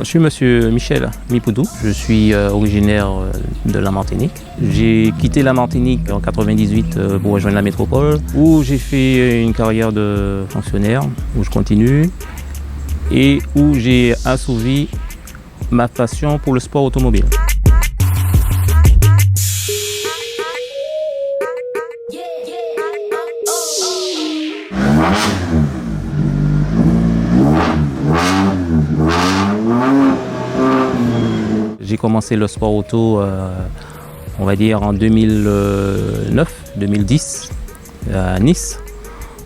suis monsieur Michel Mipoudou, je suis originaire de la Martinique. J'ai quitté la Martinique en 98 pour rejoindre la métropole où j'ai fait une carrière de fonctionnaire, où je continue et où j'ai assouvi ma passion pour le sport automobile. J'ai commencé le sport auto, on va dire en 2009-2010 à Nice,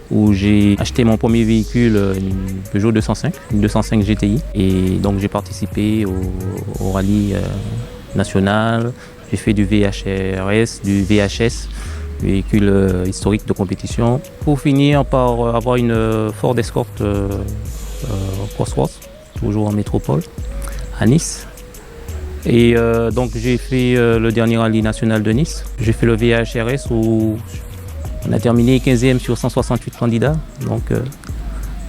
où j'ai acheté mon premier véhicule, une Peugeot 205, une 205 GTI. Et donc j'ai participé au rallye national, j'ai fait du VHRS, du VHS, véhicule historique de compétition, pour finir par avoir une Ford Escort Cosworth, toujours en métropole, à Nice. Et donc j'ai fait le dernier rallye national de Nice. J'ai fait le VHRS où on a terminé 15e sur 168 candidats, donc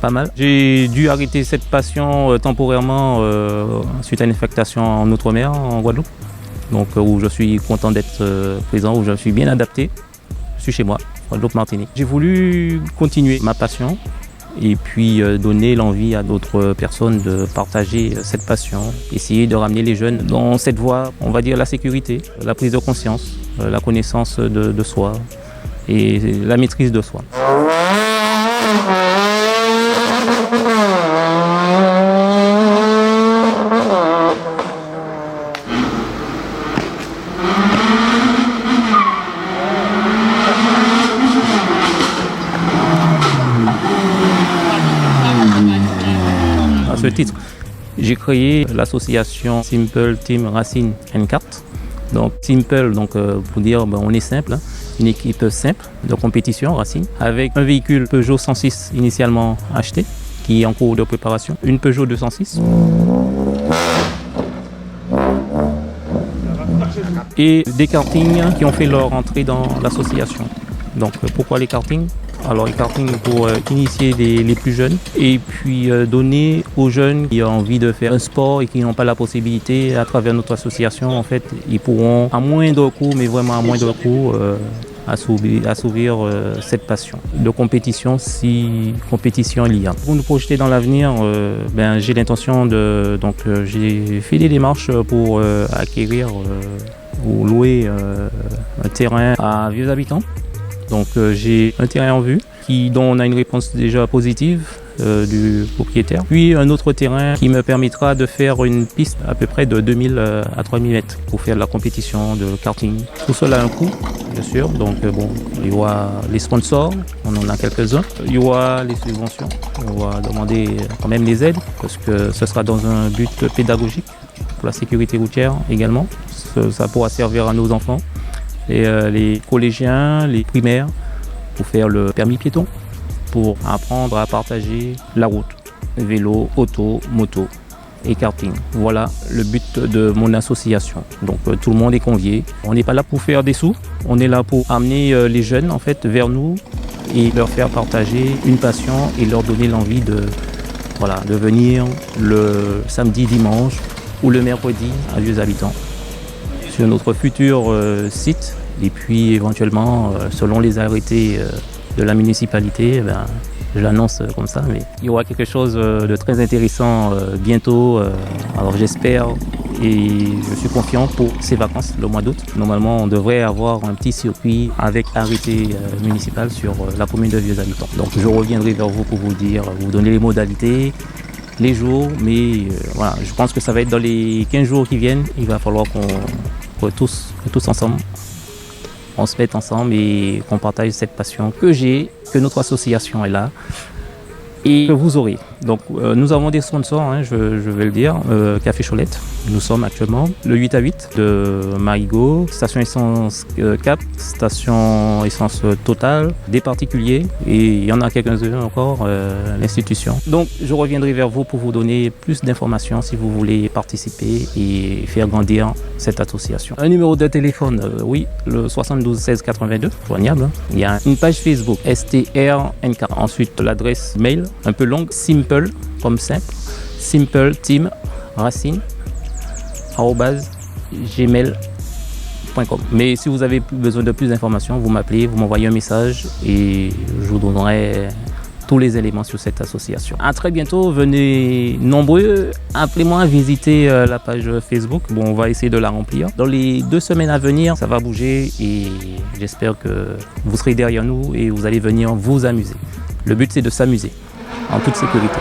pas mal. J'ai dû arrêter cette passion temporairement suite à une affectation en Outre-mer, en Guadeloupe, donc où je suis content d'être présent, où je suis bien adapté. Je suis chez moi, Guadeloupe-Martinique. J'ai voulu continuer ma passion et puis donner l'envie à d'autres personnes de partager cette passion, essayer de ramener les jeunes dans cette voie, on va dire la sécurité, la prise de conscience, la connaissance de soi et la maîtrise de soi. À ce titre, j'ai créé l'association Simple Team Racing N4. Donc Simple, pour dire on est simple, une équipe simple de compétition racing avec un véhicule Peugeot 106 initialement acheté qui est en cours de préparation, une Peugeot 206 et des kartings qui ont fait leur entrée dans l'association. Donc pourquoi les kartings? Alors les kartings pour initier les plus jeunes et puis donner aux jeunes qui ont envie de faire un sport et qui n'ont pas la possibilité à travers notre association, en fait, ils pourront à moindre coût, mais vraiment à moindre coût, assouvir cette passion de compétition si compétition il y a. Pour nous projeter dans l'avenir, j'ai l'intention j'ai fait des démarches pour acquérir ou louer un terrain à Vieux Habitants. Donc j'ai un terrain en vue dont on a une réponse déjà positive du propriétaire. Puis un autre terrain qui me permettra de faire une piste à peu près de 2000 à 3000 mètres pour faire de la compétition de karting. Tout cela a un coût, bien sûr. Donc il y aura les sponsors, on en a quelques-uns. Il y aura les subventions, on va demander quand même les aides parce que ce sera dans un but pédagogique pour la sécurité routière également. Ça pourra servir à nos enfants. Et les collégiens, les primaires, pour faire le permis piéton, pour apprendre à partager la route, vélo, auto, moto et karting. Voilà le but de mon association. Donc tout le monde est convié. On n'est pas là pour faire des sous, on est là pour amener les jeunes en fait vers nous et leur faire partager une passion et leur donner l'envie de venir le samedi, dimanche ou le mercredi à Vieux Habitants sur notre futur site et puis éventuellement selon les arrêtés de la municipalité, je l'annonce comme ça, mais il y aura quelque chose de très intéressant bientôt, alors j'espère et je suis confiant pour ces vacances, le mois d'août. Normalement on devrait avoir un petit circuit avec arrêté municipal sur la commune de Vieux Habitants. Donc je reviendrai vers vous pour vous donner les modalités, les jours, mais je pense que ça va être dans les 15 jours qui viennent. Il va falloir que tous ensemble, on se mette ensemble et qu'on partage cette passion que j'ai, que notre association est là et que vous aurez. Donc nous avons des sponsors, je vais le dire, Café Cholette, nous sommes actuellement le 8 à 8 de Marigot, station essence Cap, station essence Total, des particuliers et il y en a quelques-uns encore, l'institution. Donc je reviendrai vers vous pour vous donner plus d'informations si vous voulez participer et faire grandir cette association. Un numéro de téléphone, oui, le 72 16 82, joignable. Il y a une page Facebook, STRNK. Ensuite l'adresse mail, un peu longue, simple, comme simple, Simple Team racine@gmail.com. Mais si vous avez besoin de plus d'informations, vous m'appelez, vous m'envoyez un message et je vous donnerai tous les éléments sur cette association. À très bientôt, venez nombreux, appelez-moi, visitez la page Facebook. Bon, on va essayer de la remplir. Dans les 2 semaines à venir, ça va bouger et j'espère que vous serez derrière nous et vous allez venir vous amuser. Le but, c'est de s'amuser en toute sécurité.